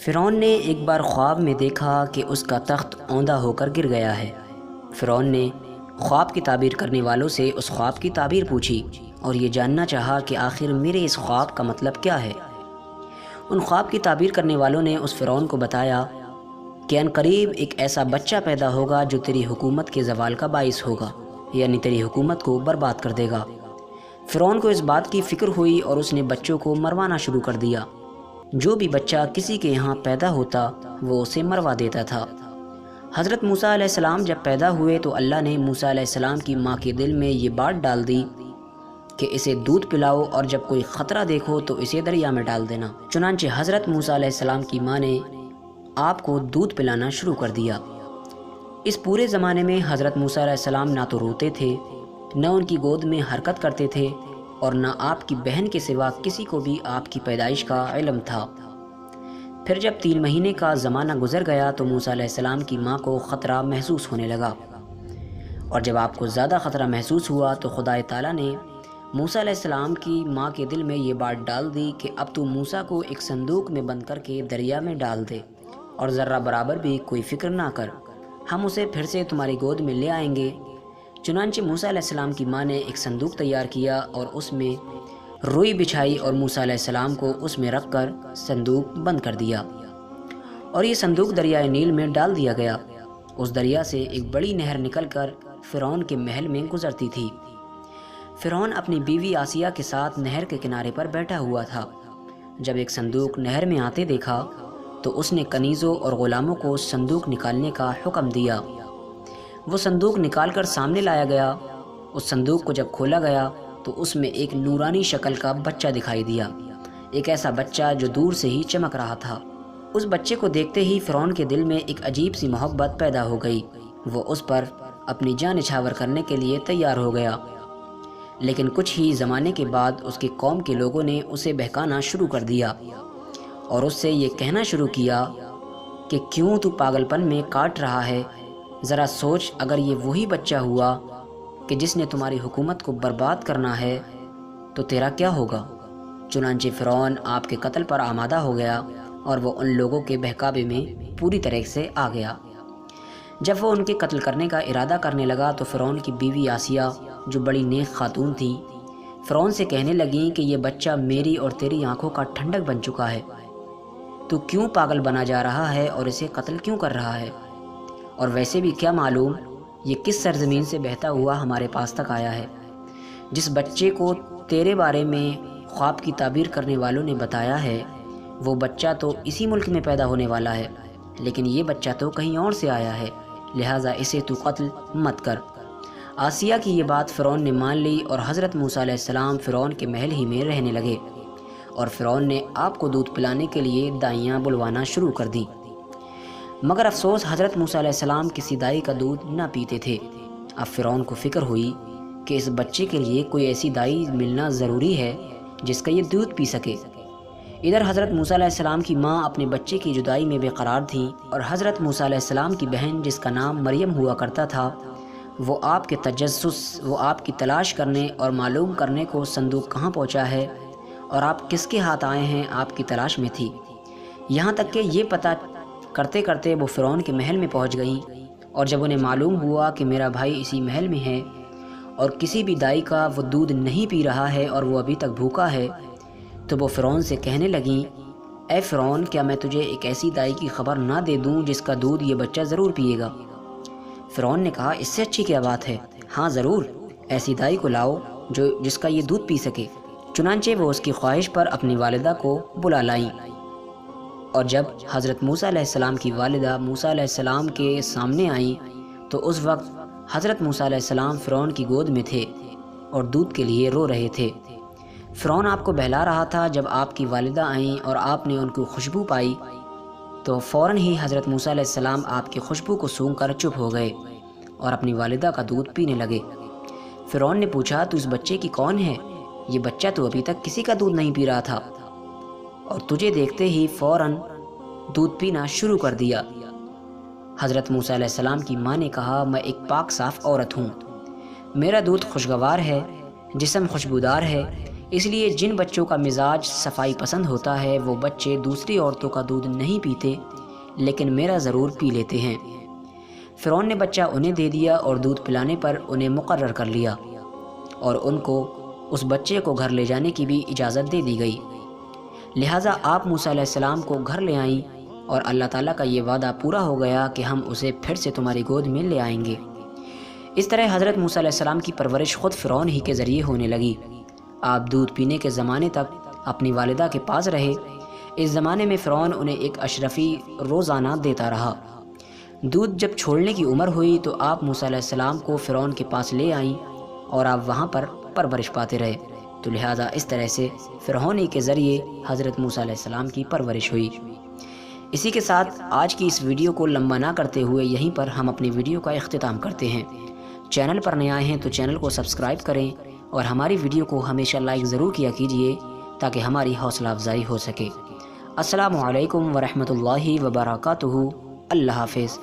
فرعون نے ایک بار خواب میں دیکھا کہ اس کا تخت اوندھا ہو کر گر گیا ہے۔ فرعون نے خواب کی تعبیر کرنے والوں سے اس خواب کی تعبیر پوچھی اور یہ جاننا چاہا کہ آخر میرے اس خواب کا مطلب کیا ہے۔ ان خواب کی تعبیر کرنے والوں نے اس فرعون کو بتایا کہ عنقریب ایک ایسا بچہ پیدا ہوگا جو تیری حکومت کے زوال کا باعث ہوگا، یعنی تیری حکومت کو برباد کر دے گا۔ فرعون کو اس بات کی فکر ہوئی اور اس نے بچوں کو مروانا شروع کر دیا۔ جو بھی بچہ کسی کے یہاں پیدا ہوتا وہ اسے مروا دیتا تھا۔ حضرت موسیٰ علیہ السلام جب پیدا ہوئے تو اللہ نے موسیٰ علیہ السلام کی ماں کے دل میں یہ بات ڈال دی کہ اسے دودھ پلاؤ اور جب کوئی خطرہ دیکھو تو اسے دریا میں ڈال دینا۔ چنانچہ حضرت موسیٰ علیہ السلام کی ماں نے آپ کو دودھ پلانا شروع کر دیا۔ اس پورے زمانے میں حضرت موسیٰ علیہ السلام نہ تو روتے تھے، نہ ان کی گود میں حرکت کرتے تھے اور نہ آپ کی بہن کے سوا کسی کو بھی آپ کی پیدائش کا علم تھا۔ پھر جب 3 مہینے کا زمانہ گزر گیا تو موسیٰ علیہ السلام کی ماں کو خطرہ محسوس ہونے لگا، اور جب آپ کو زیادہ خطرہ محسوس ہوا تو خدا تعالیٰ نے موسیٰ علیہ السلام کی ماں کے دل میں یہ بات ڈال دی کہ اب تو موسیٰ کو ایک صندوق میں بند کر کے دریا میں ڈال دے اور ذرہ برابر بھی کوئی فکر نہ کر، ہم اسے پھر سے تمہاری گود میں لے آئیں گے۔ چنانچہ موسیٰ علیہ السلام کی ماں نے ایک صندوق تیار کیا اور اس میں روئی بچھائی اور موسیٰ علیہ السلام کو اس میں رکھ کر صندوق بند کر دیا، اور یہ صندوق دریائے نیل میں ڈال دیا گیا۔ اس دریا سے ایک بڑی نہر نکل کر فرعون کے محل میں گزرتی تھی۔ فرعون اپنی بیوی آسیہ کے ساتھ نہر کے کنارے پر بیٹھا ہوا تھا۔ جب ایک صندوق نہر میں آتے دیکھا تو اس نے کنیزوں اور غلاموں کو صندوق نکالنے کا حکم دیا۔ وہ صندوق نکال کر سامنے لایا گیا۔ اس صندوق کو جب کھولا گیا تو اس میں ایک نورانی شکل کا بچہ دکھائی دیا، ایک ایسا بچہ جو دور سے ہی چمک رہا تھا۔ اس بچے کو دیکھتے ہی فرعون کے دل میں ایک عجیب سی محبت پیدا ہو گئی۔ وہ اس پر اپنی جان نچھاور کرنے کے لیے تیار ہو گیا، لیکن کچھ ہی زمانے کے بعد اس کی قوم کے لوگوں نے اسے بہکانا شروع کر دیا اور اس سے یہ کہنا شروع کیا کہ کیوں تو پاگل پن میں کاٹ رہا ہے؟ ذرا سوچ، اگر یہ وہی بچہ ہوا کہ جس نے تمہاری حکومت کو برباد کرنا ہے تو تیرا کیا ہوگا؟ چنانچہ فرعون آپ کے قتل پر آمادہ ہو گیا اور وہ ان لوگوں کے بہکاوے میں پوری طرح سے آ گیا۔ جب وہ ان کے قتل کرنے کا ارادہ کرنے لگا تو فرعون کی بیوی آسیہ، جو بڑی نیک خاتون تھی، فرعون سے کہنے لگیں کہ یہ بچہ میری اور تیری آنکھوں کا ٹھنڈک بن چکا ہے، تو کیوں پاگل بنا جا رہا ہے اور اسے قتل کیوں کر رہا ہے؟ اور ویسے بھی کیا معلوم یہ کس سرزمین سے بہتا ہوا ہمارے پاس تک آیا ہے؟ جس بچے کو تیرے بارے میں خواب کی تعبیر کرنے والوں نے بتایا ہے وہ بچہ تو اسی ملک میں پیدا ہونے والا ہے، لیکن یہ بچہ تو کہیں اور سے آیا ہے، لہٰذا اسے تو قتل مت کر۔ آسیہ کی یہ بات فرعون نے مان لی اور حضرت موسیٰ علیہ السلام فرعون کے محل ہی میں رہنے لگے، اور فرعون نے آپ کو دودھ پلانے کے لیے دائیاں بلوانا شروع کر دی۔ مگر افسوس حضرت موسیٰ علیہ السلام کسی دائی کا دودھ نہ پیتے تھے۔ اب فرعون کو فکر ہوئی کہ اس بچے کے لیے کوئی ایسی دائی ملنا ضروری ہے جس کا یہ دودھ پی سکے۔ ادھر حضرت موسیٰ علیہ السلام کی ماں اپنے بچے کی جدائی میں بے قرار تھیں، اور حضرت موسیٰ علیہ السلام کی بہن جس کا نام مریم ہوا کرتا تھا وہ آپ کے تجسس، وہ آپ کی تلاش کرنے اور معلوم کرنے کو صندوق کہاں پہنچا ہے اور آپ کس کے ہاتھ آئے ہیں آپ کی تلاش میں تھی۔ یہاں تک کہ یہ پتہ کرتے کرتے وہ فرعون کے محل میں پہنچ گئیں، اور جب انہیں معلوم ہوا کہ میرا بھائی اسی محل میں ہے اور کسی بھی دائی کا وہ دودھ نہیں پی رہا ہے اور وہ ابھی تک بھوکا ہے، تو وہ فرعون سے کہنے لگیں، اے فرعون، کیا میں تجھے ایک ایسی دائی کی خبر نہ دے دوں جس کا دودھ یہ بچہ ضرور پیے گا؟ فرعون نے کہا، اس سے اچھی کیا بات ہے، ہاں ضرور، ایسی دائی کو لاؤ جس کا یہ دودھ پی سکے۔ چنانچہ وہ اس کی خواہش پر اپنی والدہ کو بلا لائیں، اور جب حضرت موسیٰ علیہ السلام کی والدہ موسیٰ علیہ السلام کے سامنے آئیں تو اس وقت حضرت موسیٰ علیہ السلام فرعون کی گود میں تھے اور دودھ کے لیے رو رہے تھے۔ فرعون آپ کو بہلا رہا تھا۔ جب آپ کی والدہ آئیں اور آپ نے ان کی خوشبو پائی تو فوراً ہی حضرت موسیٰ علیہ السلام آپ کی خوشبو کو سونگھ کر چپ ہو گئے اور اپنی والدہ کا دودھ پینے لگے۔ فرعون نے پوچھا، تو اس بچے کی کون ہے؟ یہ بچہ تو ابھی تک کسی کا دودھ نہیں پی رہا تھا اور تجھے دیکھتے ہی فوراً دودھ پینا شروع کر دیا۔ حضرت موسیٰ علیہ السلام کی ماں نے کہا، میں ایک پاک صاف عورت ہوں، میرا دودھ خوشگوار ہے، جسم خوشبودار ہے، اس لیے جن بچوں کا مزاج صفائی پسند ہوتا ہے وہ بچے دوسری عورتوں کا دودھ نہیں پیتے، لیکن میرا ضرور پی لیتے ہیں۔ فرعون نے بچہ انہیں دے دیا اور دودھ پلانے پر انہیں مقرر کر لیا، اور ان کو اس بچے کو گھر لے جانے کی بھی اجازت دے دی گئی۔ لہٰذا آپ موسیٰ علیہ السلام کو گھر لے آئیں، اور اللہ تعالیٰ کا یہ وعدہ پورا ہو گیا کہ ہم اسے پھر سے تمہاری گود میں لے آئیں گے۔ اس طرح حضرت موسیٰ علیہ السلام کی پرورش خود فرعون ہی کے ذریعے ہونے لگی۔ آپ دودھ پینے کے زمانے تک اپنی والدہ کے پاس رہے۔ اس زمانے میں فرعون انہیں ایک اشرفی روزانہ دیتا رہا۔ دودھ جب چھوڑنے کی عمر ہوئی تو آپ موسیٰ علیہ السلام کو فرعون کے پاس لے آئیں، اور آپ وہاں پر پرورش پاتے رہے، تو لہٰذا اس طرح سے فرعون ہی کے ذریعے حضرت موسیٰ علیہ السلام کی پرورش ہوئی۔ اسی کے ساتھ آج کی اس ویڈیو کو لمبا نہ کرتے ہوئے یہیں پر ہم اپنی ویڈیو کا اختتام کرتے ہیں۔ چینل پر نئے آئے ہیں تو چینل کو سبسکرائب کریں، اور ہماری ویڈیو کو ہمیشہ لائک ضرور کیا کیجیے تاکہ ہماری حوصلہ افزائی ہو سکے۔ السلام علیکم ورحمۃ اللہ وبرکاتہ۔ اللہ حافظ۔